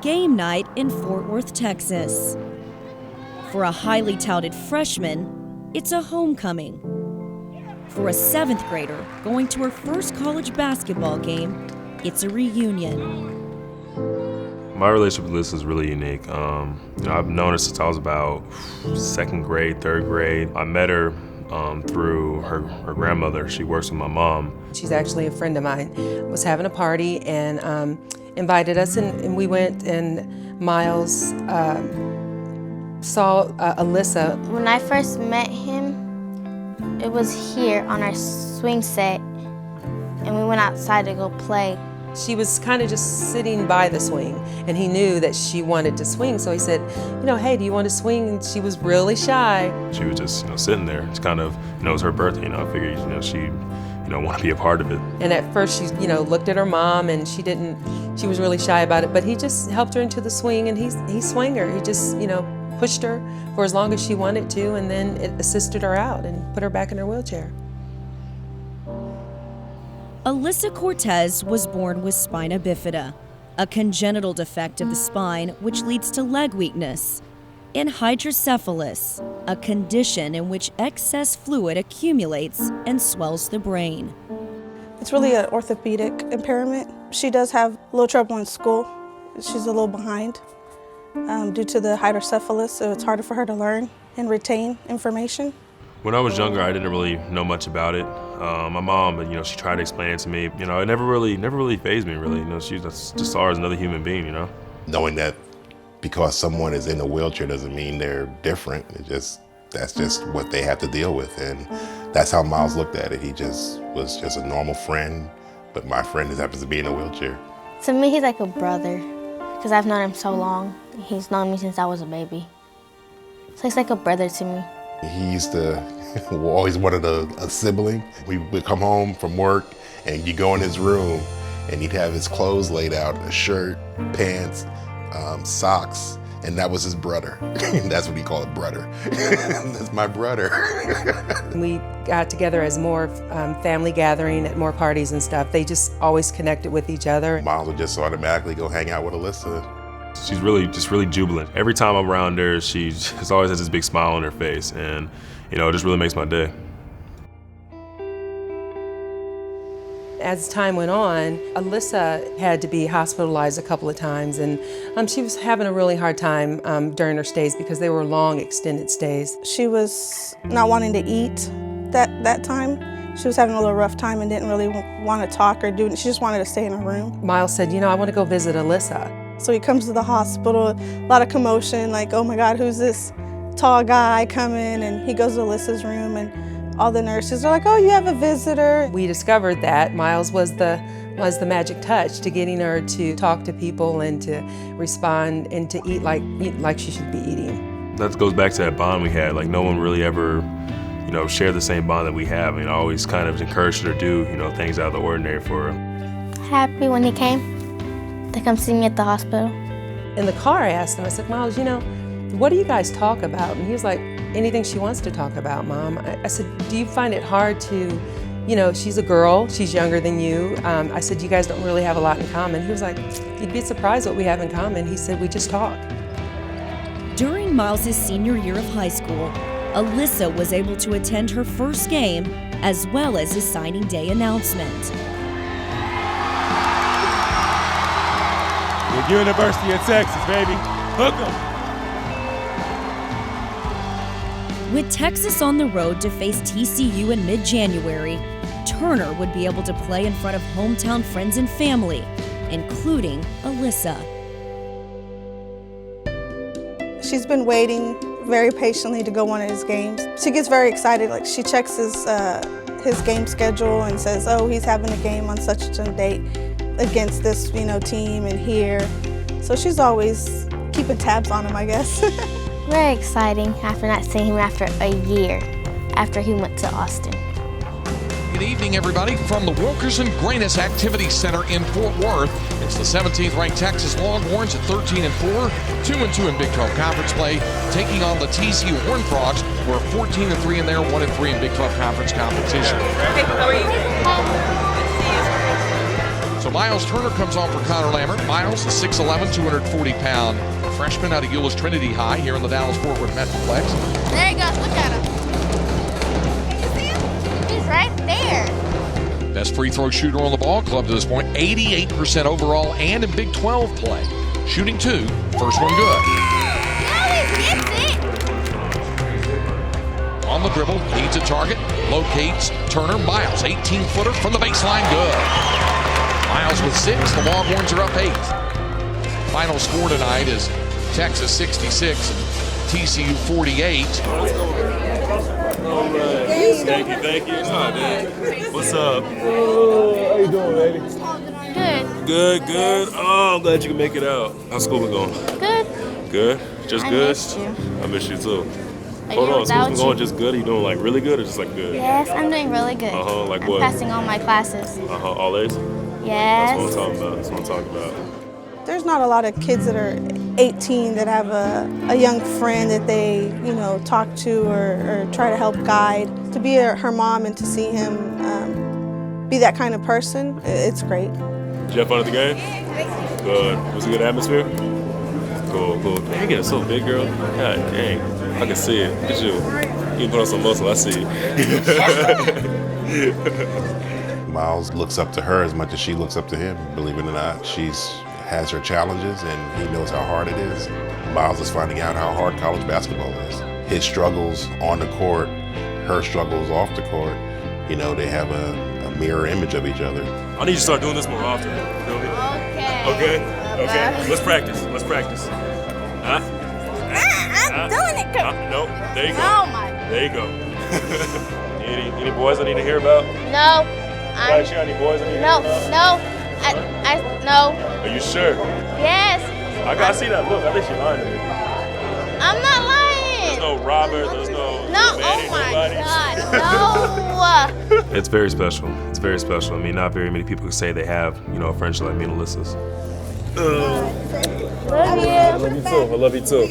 game night in Fort Worth, Texas. For a highly touted freshman, it's a homecoming. For a 7th grader going to her first college basketball game, it's a reunion. My relationship with Alyssa is really unique. I've known her since I was about 2nd grade, 3rd grade. I met her through her grandmother. She works with my mom. She's actually a friend of mine. Was having a party and invited us, and we went, and Myles saw Alyssa. When I first met him, it was here on our swing set, and we went outside to go play. She was kind of just sitting by the swing, and he knew that she wanted to swing, so he said, hey, do you want to swing? And she was really shy. She was just, sitting there. It's kind of, it was her birthday, I figured, she'd, want to be a part of it. And at first she, looked at her mom, and she was really shy about it, but he just helped her into the swing, and he swung her. He just, pushed her for as long as she wanted to, and then it assisted her out and put her back in her wheelchair. Alyssa Cortez was born with spina bifida, a congenital defect of the spine which leads to leg weakness, and hydrocephalus, a condition in which excess fluid accumulates and swells the brain. It's really an orthopedic impairment. She does have a little trouble in school. She's a little behind due to the hydrocephalus, so it's harder for her to learn and retain information. When I was younger, I didn't really know much about it. My mom, she tried to explain it to me. It never really fazed me, really. She just saw her as another human being, Knowing that because someone is in a wheelchair doesn't mean they're different. That's just what they have to deal with, and that's how Myles looked at it. He was just a normal friend, but my friend just happens to be in a wheelchair. To me, he's like a brother, because I've known him so long. He's known me since I was a baby. So he's like a brother to me. He used to always wanted a sibling. We would come home from work, and you go in his room, and he'd have his clothes laid out, a shirt, pants, socks, and that was his brother. That's what he called it, brother. That's my brother. We got together as more family gathering at more parties and stuff. They just always connected with each other. Myles would just automatically go hang out with Alyssa. She's really jubilant. Every time I'm around her, she just always has this big smile on her face, and it just really makes my day. As time went on, Alyssa had to be hospitalized a couple of times, and she was having a really hard time during her stays because they were long, extended stays. She was not wanting to eat that time. She was having a little rough time and didn't really want to talk or do it. She just wanted to stay in her room. Myles said, I want to go visit Alyssa. So he comes to the hospital, a lot of commotion, like, oh my God, who's this tall guy coming? And he goes to Alyssa's room, and all the nurses are like, oh, you have a visitor. We discovered that Myles was the magic touch to getting her to talk to people and to respond and to eat like she should be eating. That goes back to that bond we had. Like, no one really ever, shared the same bond that we have. I always kind of encouraged her to do, things out of the ordinary for her. Happy when he came to come see me at the hospital. In the car, I asked him, I said, Myles, what do you guys talk about? And he was like, anything she wants to talk about, Mom. I said, do you find it hard to, she's a girl, she's younger than you. I said, you guys don't really have a lot in common. He was like, you'd be surprised what we have in common. He said, we just talk. During Myles' senior year of high school, Alyssa was able to attend her first game as well as his signing day announcement. The University of Texas, baby. Hook 'em. With Texas on the road to face TCU in mid-January, Turner would be able to play in front of hometown friends and family, including Alyssa. She's been waiting very patiently to go one of his games. She gets very excited, like she checks his game schedule and says, oh, he's having a game on such and such a date against this, team and here. So she's always keeping tabs on him, I guess. Very exciting after not seeing him after a year, after he went to Austin. Good evening, everybody, from the Wilkerson Greatness Activity Center in Fort Worth. It's the 17th ranked Texas Longhorns at 13-4, 2-2 in Big 12 Conference play, taking on the TCU Horned Frogs, who are 14-3 in their 1-3 in Big 12 Conference competition. Hey, how are you? So So Myles Turner comes on for Connor Lambert. Myles is 6'11", 240-pound freshman out of Euless Trinity High here in the Dallas-Fort Worth Metroplex. There he goes. Look at him. Can you see him? He's right there. Best free throw shooter on the ball club to this point, 88% overall and in Big 12 play. Shooting 2, first one good. No, he gets it. On the dribble, needs a target, locates Turner. Myles, 18-footer from the baseline, good. Myles with 6, the Longhorns are up 8. Final score tonight is Texas 66 and TCU 48. Thank you. What's up? How you doing, baby? Good. Good. Oh, I'm glad you can make it out. How's school been going? Good. Good? Just I good? missed you. I miss you too. A Hold year on, school's been without going you. just good? Are you doing like really good or just like good? Yes, I'm doing really good. Like I'm what? passing all my classes. All A's? Yes. That's what I'm talking about. There's not a lot of kids that are 18 that have a young friend that they, talk to or try to help guide. To be her mom and to see him be that kind of person, it's great. Did you have fun at the game? Good. Was it a good atmosphere? Cool. Dang, you're getting so big, girl. God dang. I can see it. Look at you. You can put on some muscle. I see it. Myles looks up to her as much as she looks up to him. Believe it or not, has her challenges and he knows how hard it is. Myles is finding out how hard college basketball is. His struggles on the court, her struggles off the court, they have a mirror image of each other. I need you to start doing this more often. Feel me? Okay. Let's practice. Huh? I'm doing it. Nope. There you go. Oh my. There you go. any boys I need to hear about? No. Any boys I need to hear about? No. No. Are you sure? Yes. I see that look. I think she's lying to me. I'm not lying. There's no Robert. There's no Manny, Oh my nobody. God. No. It's very special. I mean, not very many people can say they have, a friendship like me and Alyssa's. Love you. I love you too.